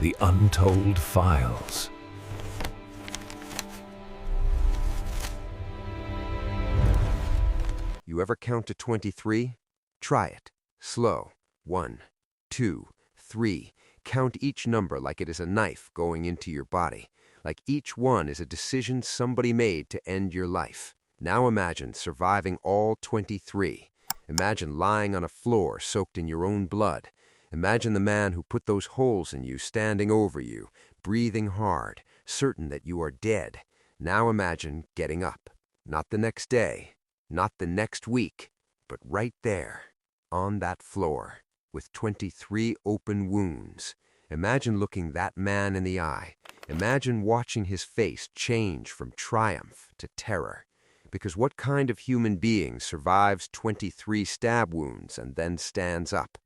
The Untold Files. You ever count to 23? Try it. Slow. 1, 2, 3. Count each number like it is a knife going into your body, like each one is a decision somebody made to end your life. Now imagine surviving all 23. Imagine lying on a floor soaked in your own blood. Imagine the man who put those holes in you standing over you, breathing hard, certain that you are dead. Now imagine getting up. Not the next day, not the next week, but right there, on that floor, with 23 open wounds. Imagine looking that man in the eye. Imagine watching his face change from triumph to terror. Because what kind of human being survives 23 stab wounds and then stands up?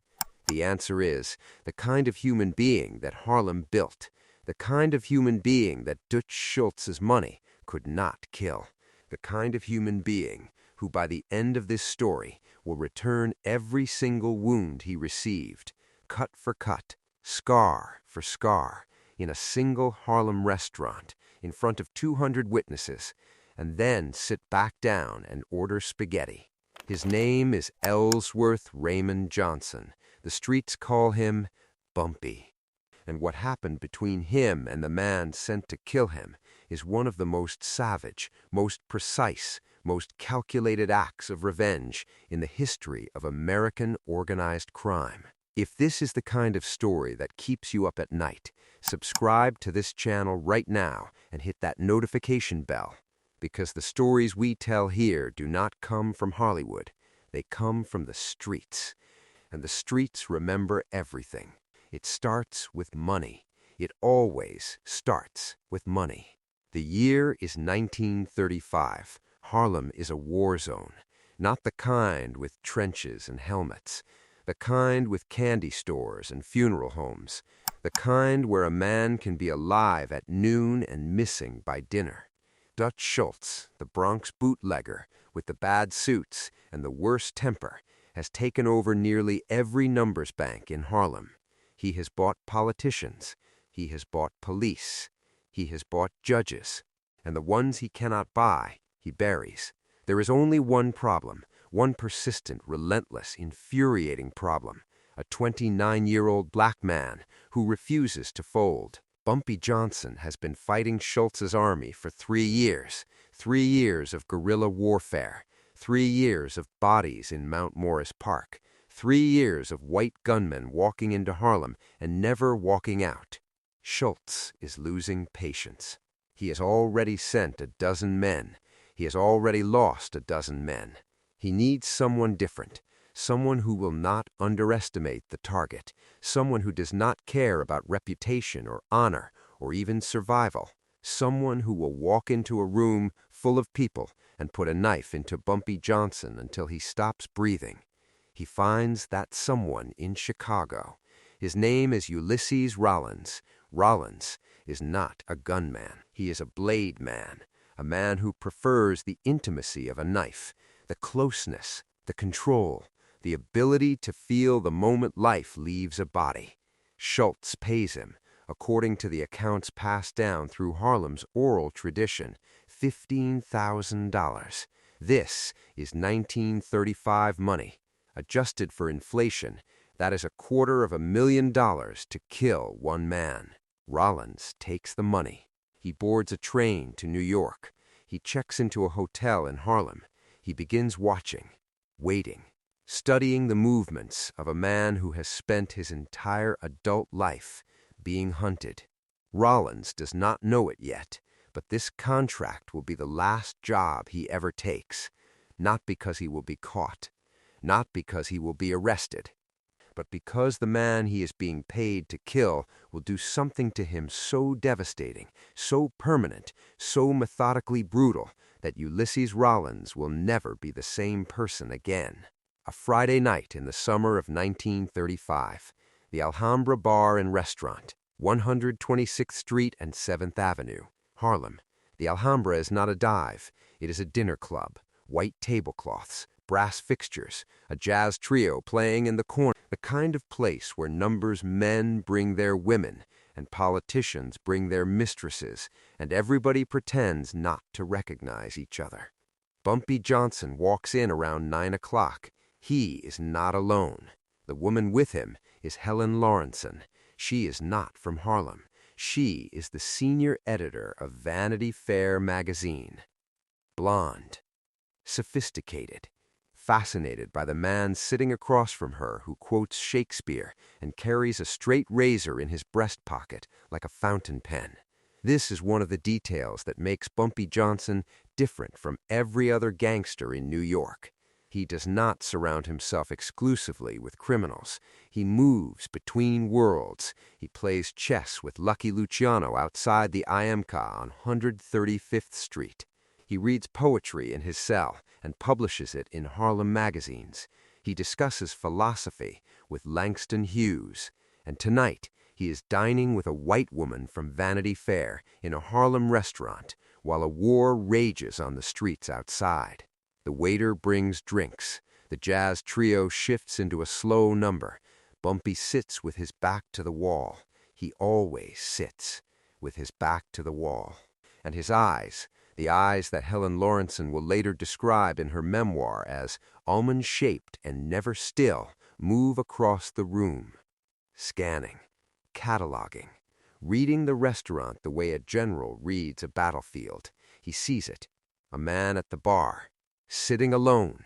The answer is the kind of human being that Harlem built, the kind of human being that Dutch Schultz's money could not kill, the kind of human being who by the end of this story will return every single wound he received, cut for cut, scar for scar, in a single Harlem restaurant in front of 200 witnesses, and then sit back down and order spaghetti. His name is Ellsworth Raymond Johnson. The streets call him Bumpy. And what happened between him and the man sent to kill him is one of the most savage, most precise, most calculated acts of revenge in the history of American organized crime. If this is the kind of story that keeps you up at night, subscribe to this channel right now and hit that notification bell, because the stories we tell here do not come from Hollywood. They come from the streets. And the streets remember everything. It starts with money. It always starts with money. The year is 1935. Harlem is a war zone. Not the kind with trenches and helmets. The kind with candy stores and funeral homes. The kind where a man can be alive at noon and missing by dinner. Dutch Schultz, the Bronx bootlegger with the bad suits and the worst temper, has taken over nearly every numbers bank in Harlem. He has bought politicians. He has bought police. He has bought judges. And the ones he cannot buy, he buries. There is only one problem, one persistent, relentless, infuriating problem. A 29-year-old black man who refuses to fold. Bumpy Johnson has been fighting Schultz's army for 3 years. 3 years of guerrilla warfare. 3 years of bodies in Mount Morris Park. 3 years of white gunmen walking into Harlem and never walking out. Schultz is losing patience. He has already sent a dozen men. He has already lost a dozen men. He needs someone different, someone who will not underestimate the target, someone who does not care about reputation or honor or even survival, someone who will walk into a room full of people and put a knife into Bumpy Johnson until he stops breathing. He finds that someone in Chicago. His name is Ulysses Rollins. Rollins is not a gunman. He is a blade man, a man who prefers the intimacy of a knife, the closeness, the control, the ability to feel the moment life leaves a body. Schultz pays him, according to the accounts passed down through Harlem's oral tradition, $15,000. This is 1935 money. Adjusted for inflation, that is $250,000 to kill one man. Rollins takes the money. He boards a train to New York. He checks into a hotel in Harlem. He begins watching, waiting, studying the movements of a man who has spent his entire adult life being hunted. Rollins does not know it yet, but this contract will be the last job he ever takes, not because he will be caught, not because he will be arrested, but because the man he is being paid to kill will do something to him so devastating, so permanent, so methodically brutal, that Ulysses Rollins will never be the same person again. A Friday night in the summer of 1935, the Alhambra Bar and Restaurant, 126th Street and 7th Avenue, Harlem. The Alhambra is not a dive. It is a dinner club, white tablecloths, brass fixtures, a jazz trio playing in the corner, the kind of place where numbers men bring their women and politicians bring their mistresses, and everybody pretends not to recognize each other. Bumpy Johnson walks in around 9 o'clock. He is not alone. The woman with him is Helen Lawrenson. She is not from Harlem. She is the senior editor of Vanity Fair magazine. Blonde, sophisticated, fascinated by the man sitting across from her who quotes Shakespeare and carries a straight razor in his breast pocket like a fountain pen. This is one of the details that makes Bumpy Johnson different from every other gangster in New York. He does not surround himself exclusively with criminals. He moves between worlds. He plays chess with Lucky Luciano outside the IMCA on 135th Street. He reads poetry in his cell and publishes it in Harlem magazines. He discusses philosophy with Langston Hughes. And tonight, he is dining with a white woman from Vanity Fair in a Harlem restaurant while a war rages on the streets outside. The waiter brings drinks. The jazz trio shifts into a slow number. Bumpy sits with his back to the wall. He always sits with his back to the wall. And his eyes, the eyes that Helen Lawrenson will later describe in her memoir as almond-shaped and never still, move across the room, scanning, cataloging, reading the restaurant the way a general reads a battlefield. He sees it, a man at the bar, sitting alone,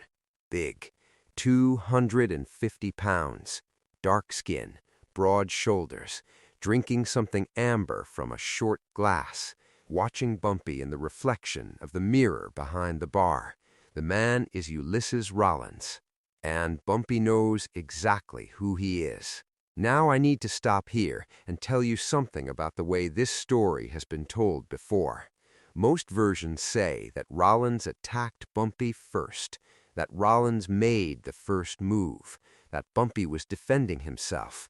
big, 250 pounds, dark skin, broad shoulders, drinking something amber from a short glass, watching Bumpy in the reflection of the mirror behind the bar. The man is Ulysses Rollins, and Bumpy knows exactly who he is. Now I need to stop here and tell you something about the way this story has been told before. Most versions say that Rollins attacked Bumpy first, that Rollins made the first move, that Bumpy was defending himself.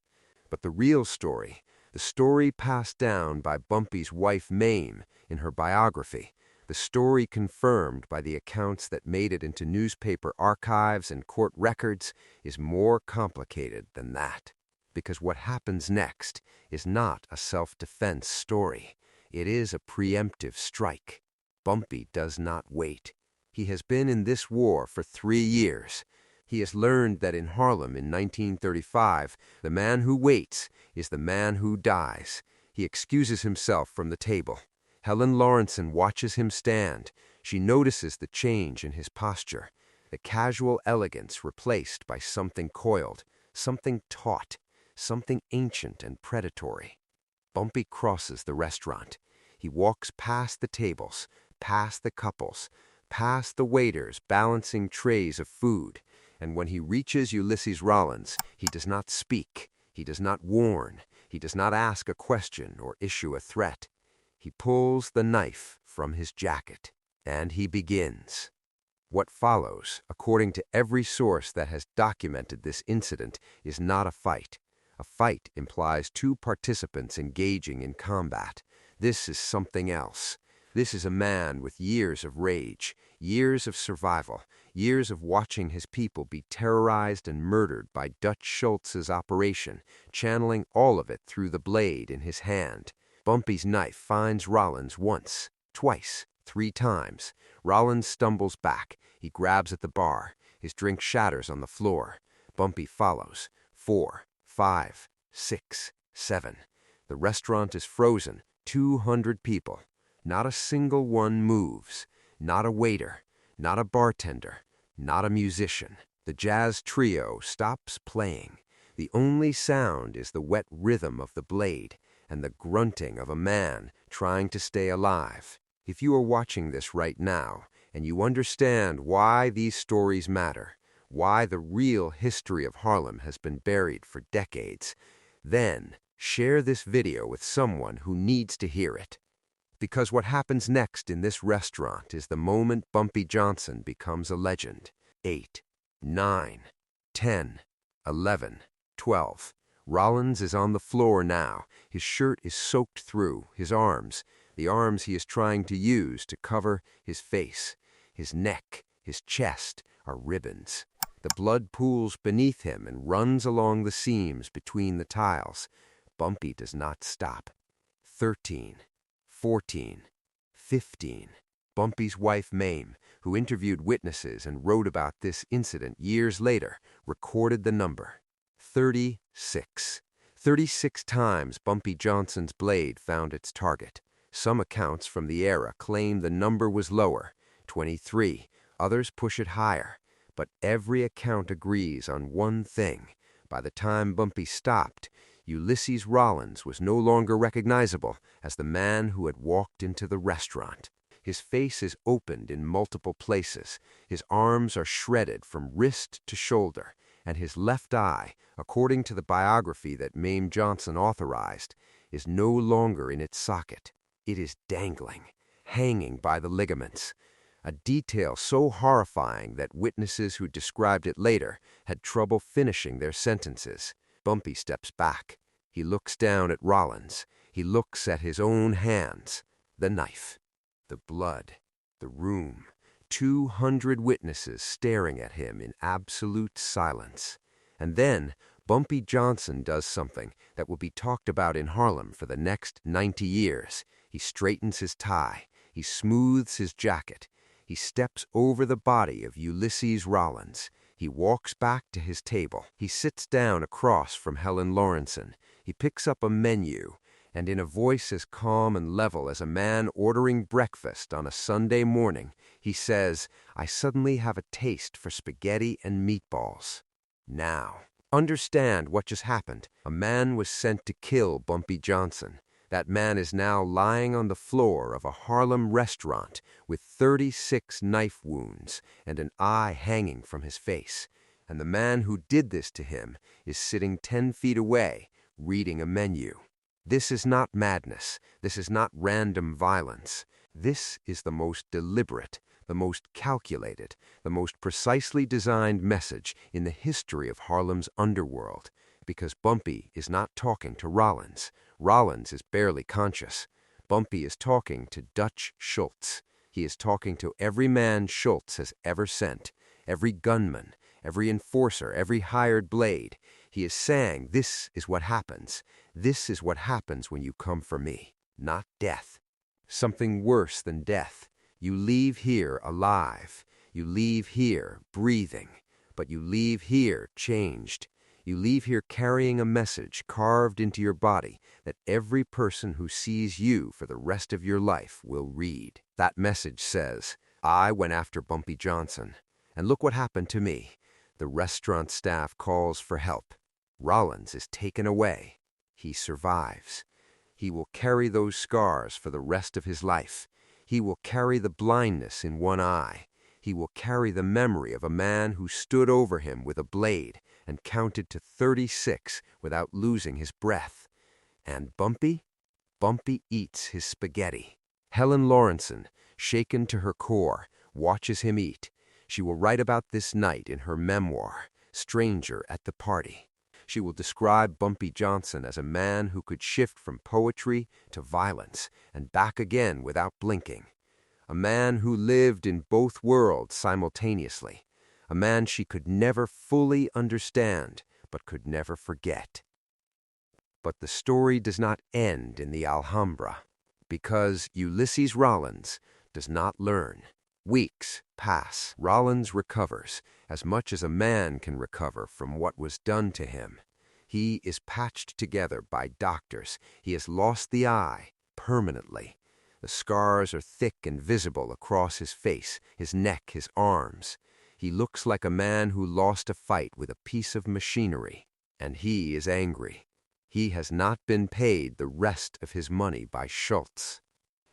But the real story, the story passed down by Bumpy's wife Mame in her biography, the story confirmed by the accounts that made it into newspaper archives and court records, is more complicated than that. Because what happens next is not a self-defense story. It is a preemptive strike. Bumpy does not wait. He has been in this war for 3 years. He has learned that in Harlem in 1935, the man who waits is the man who dies. He excuses himself from the table. Helen Lawrenson watches him stand. She notices the change in his posture, the casual elegance replaced by something coiled, something taut, something ancient and predatory. Bumpy crosses the restaurant. He walks past the tables, past the couples, past the waiters balancing trays of food, and when he reaches Ulysses Rollins, he does not speak, he does not warn, he does not ask a question or issue a threat. He pulls the knife from his jacket, and he begins. What follows, according to every source that has documented this incident, is not a fight. A fight implies 2 participants engaging in combat. This is something else. This is a man with years of rage, years of survival, years of watching his people be terrorized and murdered by Dutch Schultz's operation, channeling all of it through the blade in his hand. Bumpy's knife finds Rollins once, twice, 3 times. Rollins stumbles back. He grabs at the bar. His drink shatters on the floor. Bumpy follows. 4, 5, 6, 7. The restaurant is frozen. 200 people. Not a single one moves. Not a waiter. Not a bartender. Not a musician. The jazz trio stops playing. The only sound is the wet rhythm of the blade and the grunting of a man trying to stay alive. If you are watching this right now and you understand why these stories matter, why the real history of Harlem has been buried for decades, then share this video with someone who needs to hear it. Because what happens next in this restaurant is the moment Bumpy Johnson becomes a legend. 8, 9, 10, 11, 12. Rollins is on the floor now. His shirt is soaked through, his arms, the arms he is trying to use to cover his face, his neck, his chest, are ribbons. The blood pools beneath him and runs along the seams between the tiles. Bumpy does not stop. 13, 14, 15. Bumpy's wife, Mame, who interviewed witnesses and wrote about this incident years later, recorded the number. 36. 36 times Bumpy Johnson's blade found its target. Some accounts from the era claim the number was lower, 23. Others push it higher. But every account agrees on one thing. By the time Bumpy stopped, Ulysses Rollins was no longer recognizable as the man who had walked into the restaurant. His face is opened in multiple places, his arms are shredded from wrist to shoulder, and his left eye, according to the biography that Mame Johnson authorized, is no longer in its socket. It is dangling, hanging by the ligaments. A detail so horrifying that witnesses who described it later had trouble finishing their sentences. Bumpy steps back. He looks down at Rollins. He looks at his own hands, the knife, the blood, the room, 200 witnesses staring at him in absolute silence. And then Bumpy Johnson does something that will be talked about in Harlem for the next 90 years. He straightens his tie. He smooths his jacket. He steps over the body of Ulysses Rollins. He walks back to his table. He sits down across from Helen Lawrenson. He picks up a menu, and in a voice as calm and level as a man ordering breakfast on a Sunday morning, he says, "I suddenly have a taste for spaghetti and meatballs." Now, understand what just happened. A man was sent to kill Bumpy Johnson. That man is now lying on the floor of a Harlem restaurant with 36 knife wounds and an eye hanging from his face. And the man who did this to him is sitting 10 feet away, reading a menu. This is not madness. This is not random violence. This is the most deliberate, the most calculated, the most precisely designed message in the history of Harlem's underworld. Because Bumpy is not talking to Rollins. Rollins is barely conscious. Bumpy is talking to Dutch Schultz. He is talking to every man Schultz has ever sent, every gunman, every enforcer, every hired blade. He is saying, this is what happens. This is what happens when you come for me, not death. Something worse than death. You leave here alive. You leave here breathing. But you leave here changed. You leave here carrying a message carved into your body that every person who sees you for the rest of your life will read. That message says, I went after Bumpy Johnson, and look what happened to me. The restaurant staff calls for help. Rollins is taken away. He survives. He will carry those scars for the rest of his life. He will carry the blindness in one eye. He will carry the memory of a man who stood over him with a blade and counted to 36 without losing his breath. And Bumpy eats his spaghetti. Helen Lawrenson, shaken to her core, watches him eat. She will write about this night in her memoir, Stranger at the Party. She will describe Bumpy Johnson as a man who could shift from poetry to violence and back again without blinking. A man who lived in both worlds simultaneously. A man she could never fully understand, but could never forget. But the story does not end in the Alhambra, because Ulysses Rollins does not learn. Weeks pass. Rollins recovers, as much as a man can recover from what was done to him. He is patched together by doctors. He has lost the eye permanently. The scars are thick and visible across his face, his neck, his arms. He looks like a man who lost a fight with a piece of machinery, and he is angry. He has not been paid the rest of his money by Schultz.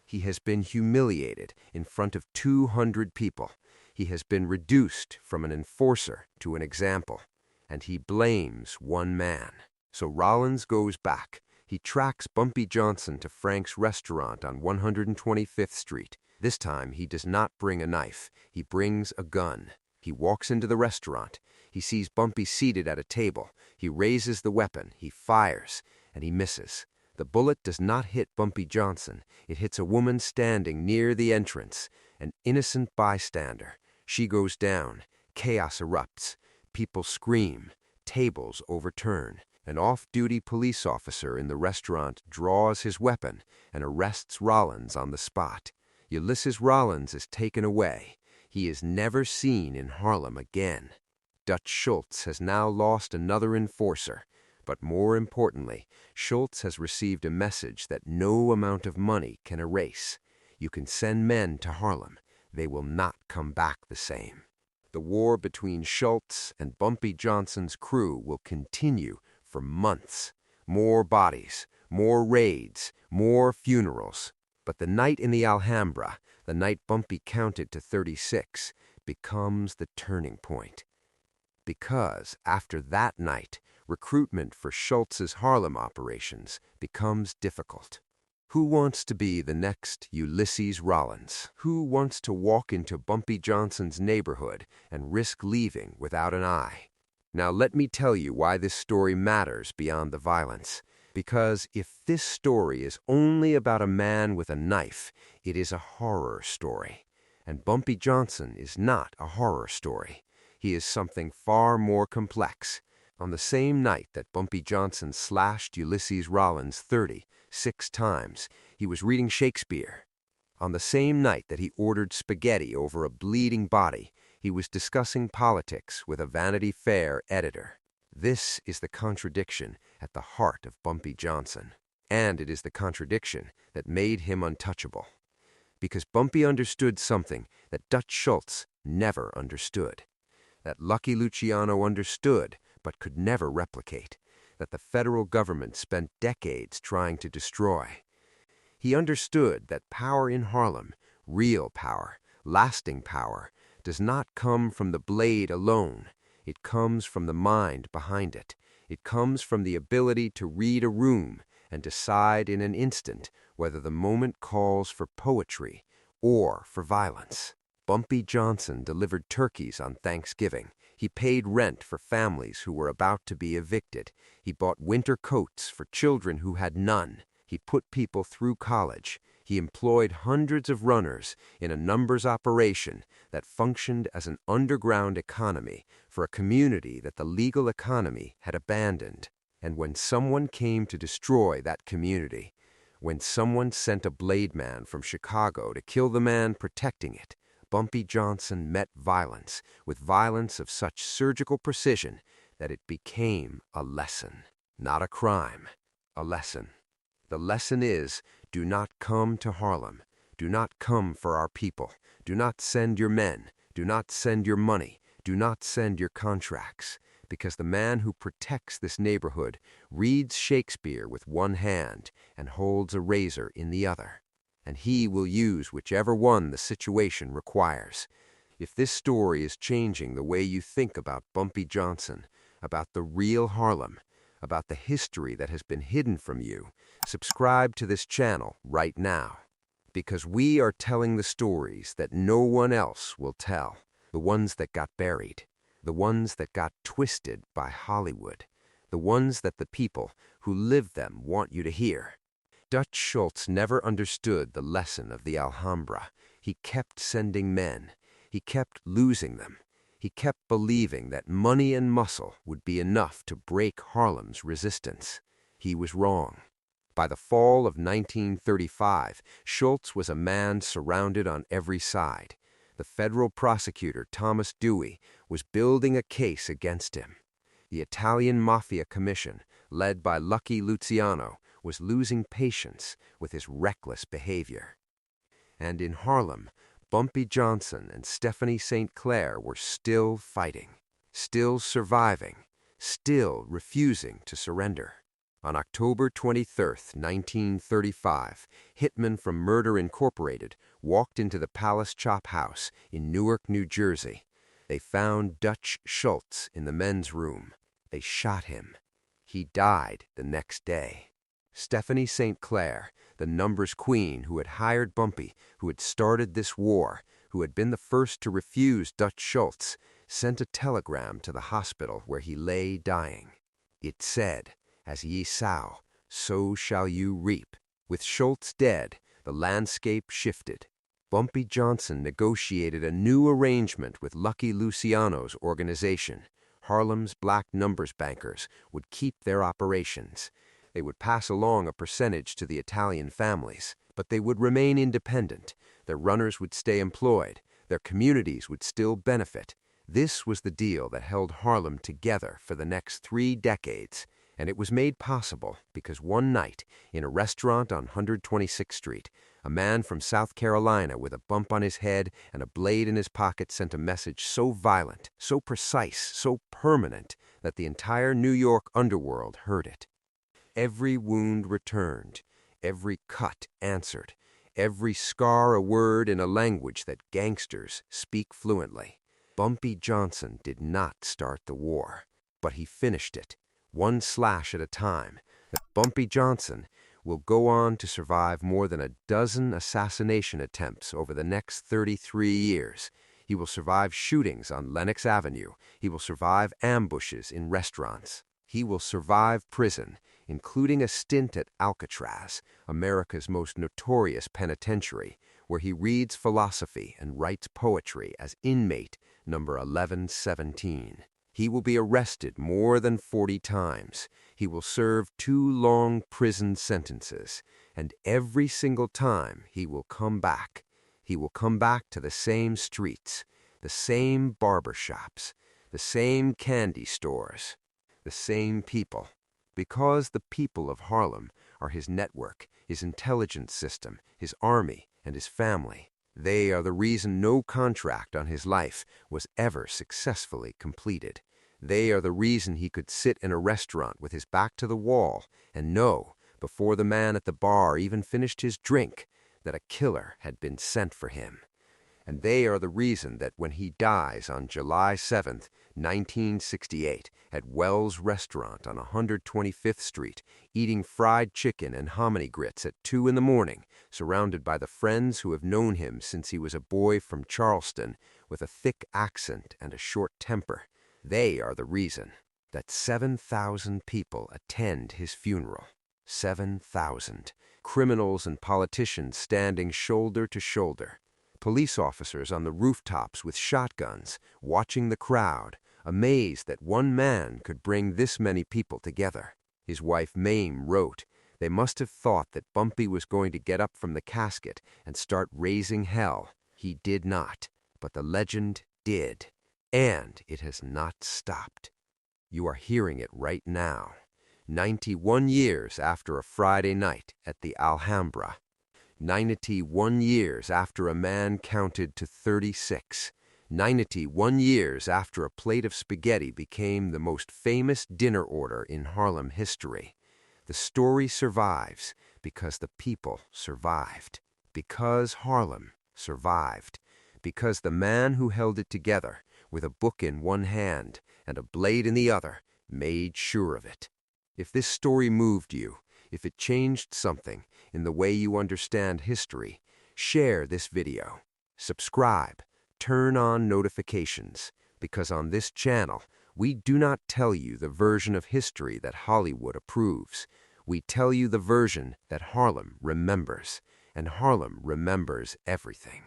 He has been humiliated in front of 200 people. He has been reduced from an enforcer to an example, and he blames one man. So Rollins goes back. He tracks Bumpy Johnson to Frank's restaurant on 125th Street. This time he does not bring a knife. He brings a gun. He walks into the restaurant. He sees Bumpy seated at a table. He raises the weapon. He fires, and he misses. The bullet does not hit Bumpy Johnson. It hits a woman standing near the entrance, an innocent bystander. She goes down. Chaos erupts. People scream. Tables overturn. An off-duty police officer in the restaurant draws his weapon and arrests Rollins on the spot. Ulysses Rollins is taken away. He is never seen in Harlem again. Dutch Schultz has now lost another enforcer, but more importantly, Schultz has received a message that no amount of money can erase. You can send men to Harlem. They will not come back the same. The war between Schultz and Bumpy Johnson's crew will continue for months. More bodies, more raids, more funerals. But the night in the Alhambra, the night Bumpy counted to 36, becomes the turning point. Because after that night, recruitment for Schultz's Harlem operations becomes difficult. Who wants to be the next Ulysses Rollins? Who wants to walk into Bumpy Johnson's neighborhood and risk leaving without an eye? Now let me tell you why this story matters beyond the violence. Because if this story is only about a man with a knife, it is a horror story. And Bumpy Johnson is not a horror story. He is something far more complex. On the same night that Bumpy Johnson slashed Ulysses Rollins 36 times, he was reading Shakespeare. On the same night that he ordered spaghetti over a bleeding body, he was discussing politics with a Vanity Fair editor. This is the contradiction at the heart of Bumpy Johnson. And it is the contradiction that made him untouchable. Because Bumpy understood something that Dutch Schultz never understood. That Lucky Luciano understood but could never replicate, that the federal government spent decades trying to destroy. He understood that power in Harlem, real power, lasting power, does not come from the blade alone. It comes from the mind behind it. It comes from the ability to read a room and decide in an instant whether the moment calls for poetry or for violence. Bumpy Johnson delivered turkeys on Thanksgiving. He paid rent for families who were about to be evicted. He bought winter coats for children who had none. He put people through college. He employed hundreds of runners in a numbers operation that functioned as an underground economy for a community that the legal economy had abandoned. And when someone came to destroy that community, when someone sent a blade man from Chicago to kill the man protecting it, Bumpy Johnson met violence with violence of such surgical precision that it became a lesson, not a crime, a lesson. The lesson is, do not come to Harlem. Do not come for our people. Do not send your men. Do not send your money. Do not send your contracts. Because the man who protects this neighborhood reads Shakespeare with one hand and holds a razor in the other. And he will use whichever one the situation requires. If this story is changing the way you think about Bumpy Johnson, about the real Harlem, about the history that has been hidden from you, subscribe to this channel right now. Because we are telling the stories that no one else will tell, the ones that got buried, the ones that got twisted by Hollywood, the ones that the people who live them want you to hear. Dutch Schultz never understood the lesson of the Alhambra. He kept sending men. He kept losing them. He kept believing that money and muscle would be enough to break Harlem's resistance. He was wrong. By the fall of 1935, Schultz was a man surrounded on every side. The federal prosecutor, Thomas Dewey, was building a case against him. The Italian Mafia Commission, led by Lucky Luciano, was losing patience with his reckless behavior. And in Harlem, Bumpy Johnson and Stephanie St. Clair were still fighting, still surviving, still refusing to surrender. On October 23, 1935, Hitman from Murder Incorporated walked into the Palace Chop House in Newark, New Jersey. They found Dutch Schultz in the men's room. They shot him. He died the next day. Stephanie St. Clair, the numbers queen who had hired Bumpy, who had started this war, who had been the first to refuse Dutch Schultz, sent a telegram to the hospital where he lay dying. It said, "As ye sow, so shall you reap." With Schultz dead, the landscape shifted. Bumpy Johnson negotiated a new arrangement with Lucky Luciano's organization. Harlem's black numbers bankers would keep their operations. They would pass along a percentage to the Italian families, but they would remain independent. Their runners would stay employed. Their communities would still benefit. This was the deal that held Harlem together for the next 3 decades, and it was made possible because one night, in a restaurant on 126th Street, a man from South Carolina with a bump on his head and a blade in his pocket sent a message so violent, so precise, so permanent that the entire New York underworld heard it. Every wound returned, every cut answered, every scar a word in a language that gangsters speak fluently. Bumpy Johnson did not start the war, but he finished it, one slash at a time. Bumpy Johnson will go on to survive more than a dozen assassination attempts over the next 33 years. He will survive shootings on Lenox Avenue. He will survive ambushes in restaurants. He will survive prison, including a stint at Alcatraz, America's most notorious penitentiary, where he reads philosophy and writes poetry as inmate number 1117. He will be arrested more than 40 times. He will serve 2 long prison sentences, and every single time he will come back. He will come back to the same streets, the same barber shops, the same candy stores, the same people. Because the people of Harlem are his network, his intelligence system, his army, and his family. They are the reason no contract on his life was ever successfully completed. They are the reason he could sit in a restaurant with his back to the wall and know, before the man at the bar even finished his drink, that a killer had been sent for him. And they are the reason that when he dies on July 7th, 1968, at Wells Restaurant on 125th Street, eating fried chicken and hominy grits at 2 in the morning, surrounded by the friends who have known him since he was a boy from Charleston, with a thick accent and a short temper, they are the reason that 7,000 people attend his funeral. 7,000. Criminals and politicians standing shoulder to shoulder. Police officers on the rooftops with shotguns, watching the crowd, amazed that one man could bring this many people together. His wife Mame wrote, "They must have thought that Bumpy was going to get up from the casket and start raising hell. He did not, but the legend did. And it has not stopped." You are hearing it right now. 91 years after a Friday night at the Alhambra. 91 years after a man counted to 36. 91 years after a plate of spaghetti became the most famous dinner order in Harlem history. The story survives because the people survived. Because Harlem survived. Because the man who held it together, with a book in one hand and a blade in the other, made sure of it. If this story moved you, if it changed something in the way you understand history, share this video. Subscribe. Turn on notifications, because on this channel, we do not tell you the version of history that Hollywood approves. We tell you the version that Harlem remembers, and Harlem remembers everything.